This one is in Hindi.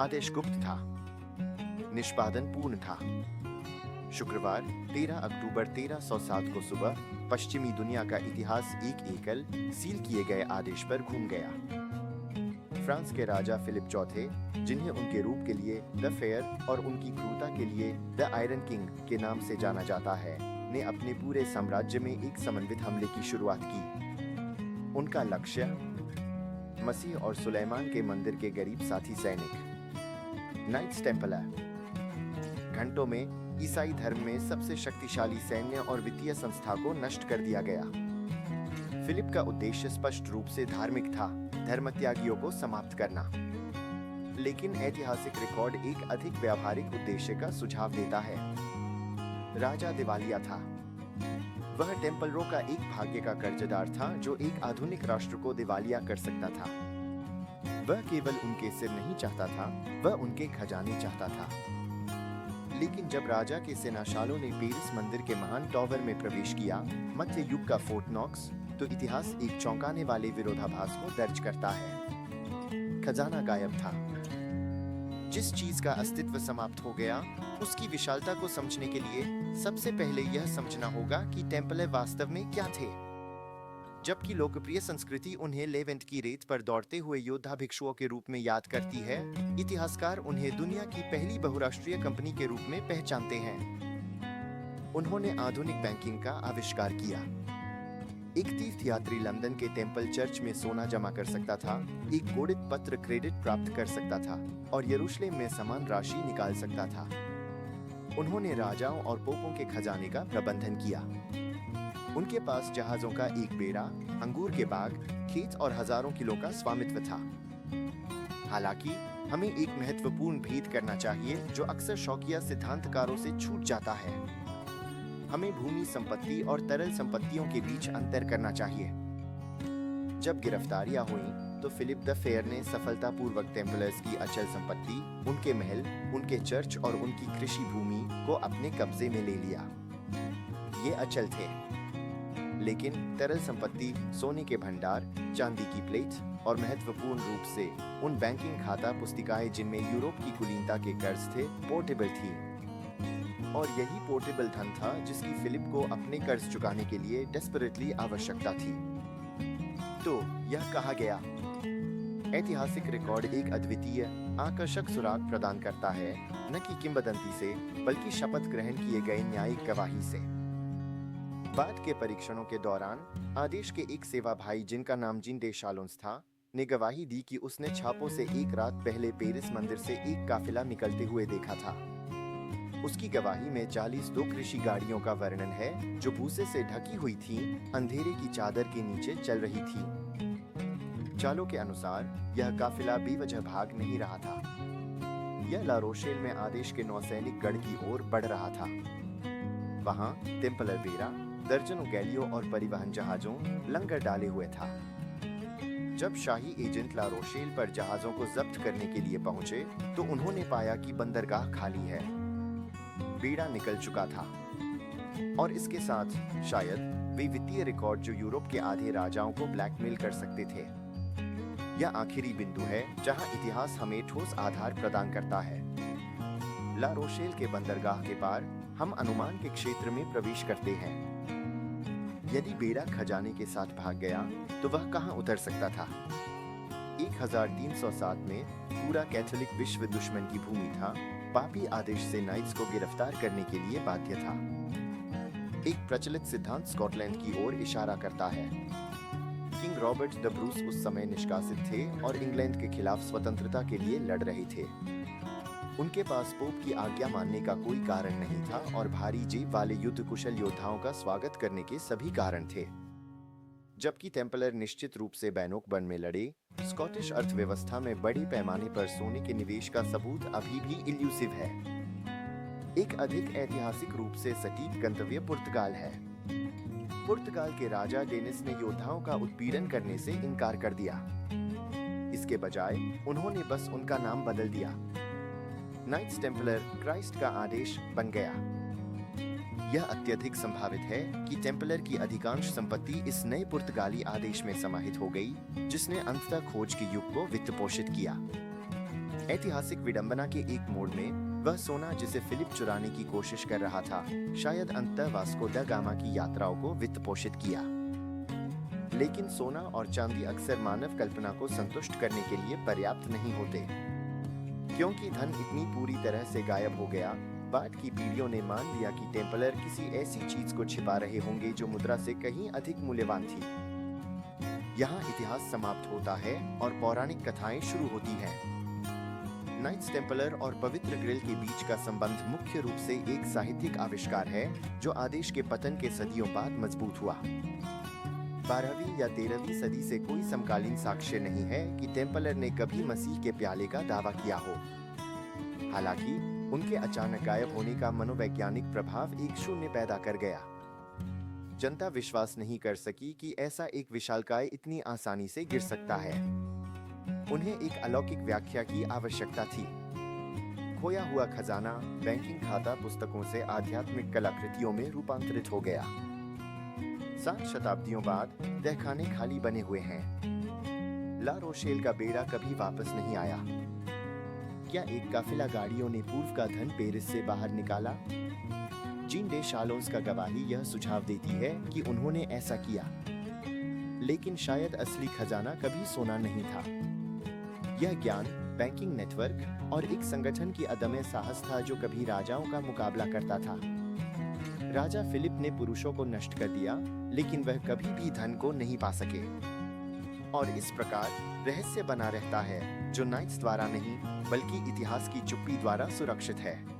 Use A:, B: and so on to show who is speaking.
A: आदेश गुप्त था, निष्पादन पूर्ण था। शुक्रवार 13 अक्टूबर 1307 को सुबह पश्चिमी दुनिया का इतिहास एक एकल सील किए गए आदेश पर घूम गया। फ्रांस के राजा फिलिप चौथे, जिन्हें उनके रूप के लिए द फेयर और उनकी क्रूरता के लिए द आयरन किंग के नाम से जाना जाता है, ने अपने पूरे साम्राज्य में एक समन्वित हमले की शुरुआत की। उनका लक्ष्य मसीह और सुलेमान के मंदिर के गरीब साथी सैनिक नाइट्स टेम्पलर। घंटों में ईसाई धर्म में सबसे शक्तिशाली सैन्य और वित्तीय संस्था को नष्ट कर दिया गया। फिलिप का उद्देश्य स्पष्ट रूप से धार्मिक था, धर्मत्यागियों को समाप्त करना। लेकिन ऐतिहासिक रिकॉर्ड एक अधिक व्यावहारिक उद्देश्य का सुझाव देता है। राजा दिवालिया था। वह टेम्पलरों का एक भाग्य का कर्जदार था जो एक आधुनिक राष्ट्र को दिवालिया कर सकता था। वह केवल उनके सिर नहीं चाहता था, वह उनके खजाने चाहता था। लेकिन जब राजा के सेनाशालों ने पेरिस मंदिर के महान टॉवर में प्रवेश किया, मध्य युग का फोर्ट नॉक्स, तो इतिहास एक चौंकाने वाले विरोधाभास को दर्ज करता है। खजाना गायब था। जिस चीज का अस्तित्व समाप्त हो गया, उसकी विशालता को समझने के लिए सबसे पहले यह समझना होगा कि टेम्पलर वास्तव में क्या थे। जबकि लोकप्रिय संस्कृति उन्हें लेवेंट की रेत पर दौड़ते हुए योद्धा भिक्षुओं के रूप में याद करती है, इतिहासकार उन्हें दुनिया की पहली बहुराष्ट्रीय कंपनी के रूप में पहचानते हैं। उन्होंने आधुनिक बैंकिंग का आविष्कार किया। एक तीर्थयात्री लंदन के टेम्पल चर्च में सोना जमा कर सकता था, एक कोडित पत्र क्रेडिट प्राप्त कर सकता था और यरूशलेम में समान राशि निकाल सकता था। उन्होंने राजाओं और पोपों के खजाने का प्रबंधन किया। उनके पास जहाजों का एक बेड़ा, अंगूर के बाग, खेत और हजारों किलो का स्वामित्व था। हालांकि हमें एक महत्वपूर्ण भेद करना चाहिए जो अक्सर शौकिया सिद्धांतकारों से छूट जाता है। हमें भूमि संपत्ति और तरल संपत्तियों के बीच अंतर करना चाहिए। जब गिरफ्तारियां हुईं, तो फिलिप द फेयर ने सफलतापूर्वक टेम्पलर्स की अचल संपत्ति, उनके महल, उनके चर्च और उनकी कृषि भूमि को अपने कब्जे में ले लिया। ये अचल थे, लेकिन तरल संपत्ति, सोने के भंडार, चांदी की प्लेट और महत्वपूर्ण रूप से उन बैंकिंग खाता पुस्तिकाएं जिनमें यूरोप की कुलीनता के कर्ज थे, पोर्टेबल थी। और यही पोर्टेबल धन था जिसकी फिलिप को अपने कर्ज चुकाने के लिए डेस्परेटली आवश्यकता थी। तो यह कहा गया। ऐतिहासिक रिकॉर्ड एक अद्वितीय, आकर्षक सुराग प्रदान करता है, न कि किंवदंती से, बल्कि शपथ ग्रहण किए गए न्यायिक गवाही से। बाद के परीक्षणों के दौरान आदेश के एक सेवा भाई, जिनका नाम जीन डे शालोन्स था, ने गवाही दी कि उसने छापों से एक रात पहले पेरिस मंदिर से एक काफिला निकलते हुए देखा था। उसकी गवाही में 42 कृषि गाड़ियों का वर्णन है जो भूसे से ढकी हुई थी, अंधेरे की चादर के नीचे चल रही थी। चालों के अनुसार यह काफिला बेवजह भाग नहीं रहा था। यह ला रोशेल में आदेश के नौसैनिक गढ़ की ओर बढ़ रहा था। वहां टेम्पलर बेड़ा, दर्जनों गैलियों और परिवहन जहाजों लंगर डाले हुए था। जब शाही एजेंट ला रोशेल पर जहाजों को जब्त करने के लिए पहुंचे, तो उन्होंने पाया कि बंदरगाह खाली है। बेड़ा निकल चुका था और इसके साथ शायद वे वित्तीय रिकॉर्ड जो यूरोप के आधे राजाओं को ब्लैकमेल कर सकते थे। यह आखिरी बिंदु है जहां इतिहास हमें ठोस आधार प्रदान करता है। ला रोशेल के बंदरगाह के पार हम अनुमान के क्षेत्र में प्रवेश करते हैं। यदि बेड़ा खजाने के साथ भाग गया, तो वह कहां उतर सकता था? 1307 में पूरा कैथोलिक विश्व दुश्मन की भूमि था, पापी आदेश से नाइट्स को गिरफ्तार करने के लिए बाध्य था। एक प्रचलित सिद्धांत स्कॉटलैंड की ओर इशारा करता है। किंग रॉबर्ट द ब्रूस उस समय निष्कासित थे और इंग्लैंड के खिलाफ स्वतंत्रता के लिए लड़ रहे थे। उनके पास पोप की आज्ञा मानने का कोई कारण नहीं था और भारी जेब वाले युद्ध कुशल योद्धाओं का स्वागत करने के सभी कारण थे। जबकि टेम्पलर निश्चित रूप से बैनोकबर्न में लड़े, स्कॉटिश अर्थव्यवस्था में बड़े पैमाने पर सोने के निवेश का सबूत अभी भी इल्यूसिव है। एक अधिक ऐतिहासिक रूप से सटीक गंतव्य पुर्तगाल है। पुर्तगाल के राजा डेनिस ने योद्धाओं का उत्पीड़न करने से इनकार कर दिया। इसके बजाय उन्होंने बस उनका नाम बदल दिया। नाइट्स टेम्पलर क्राइस्ट का आदेश बन गया। यह अत्यधिक संभावित है कि टेम्पलर की अधिकांश संपत्ति इस नए पुर्तगाली आदेश में समाहित हो गई, जिसने अंततः खोज के युग को वित्त पोषित किया। ऐतिहासिक विडंबना के एक मोड़ में वह सोना जिसे फिलिप चुराने की कोशिश कर रहा था, शायद अंततः वास्को द गामा की यात्राओं को वित्त पोषित किया। लेकिन सोना और चांदी अक्सर मानव कल्पना को संतुष्ट करने के लिए पर्याप्त नहीं होते। क्योंकि धन इतनी पूरी तरह से गायब हो गया, बाद की पीढ़ियों ने मान लिया कि टेम्पलर किसी ऐसी चीज को छिपा रहे होंगे जो मुद्रा से कहीं अधिक मूल्यवान थी। यहाँ इतिहास समाप्त होता है और पौराणिक कथाएं शुरू होती हैं। नाइट्स टेम्पलर और पवित्र ग्रिल के बीच का संबंध मुख्य रूप से एक साहित्यिक आविष्कार है जो आदेश के पतन के सदियों बाद मजबूत हुआ। 12वीं या 13वीं सदी से कोई समकालीन साक्ष्य नहीं है कि टेम्पलर ने कभी मसीह के प्याले का दावा किया हो। हालांकि उनके अचानक गायब होने का मनोवैज्ञानिक प्रभाव एक शून्य पैदा कर गया। जनता विश्वास नहीं कर सकी कि ऐसा एक विशालकाय इतनी आसानी से गिर सकता है। उन्हें एक अलौकिक व्याख्या की आवश्यकता थी। खोया हुआ खजाना बैंकिंग खाता पुस्तकों से आध्यात्मिक कलाकृतियों में रूपांतरित हो गया। 7 शताब्दियों बाद तहखाने खाली बने हुए हैं। ला रोशेल का बेड़ा कभी वापस नहीं आया। क्या एक काफिला गाड़ियों ने पूर्व का धन पेरिस से बाहर निकाला? जीन डे शालोन्स का गवाही यह सुझाव देती है कि उन्होंने ऐसा किया, लेकिन शायद असली खजाना कभी सोना नहीं था। यह ज्ञान, बैंकिंग नेटवर्क और एक संगठन की अदम्य साहस था जो कभी राजाओं का मुकाबला करता था। राजा फिलिप ने पुरुषों को नष्ट कर दिया, लेकिन वह कभी भी धन को नहीं पा सके। और इस प्रकार रहस्य बना रहता है जो नाइट्स द्वारा नहीं बल्कि इतिहास की चुप्पी द्वारा सुरक्षित है।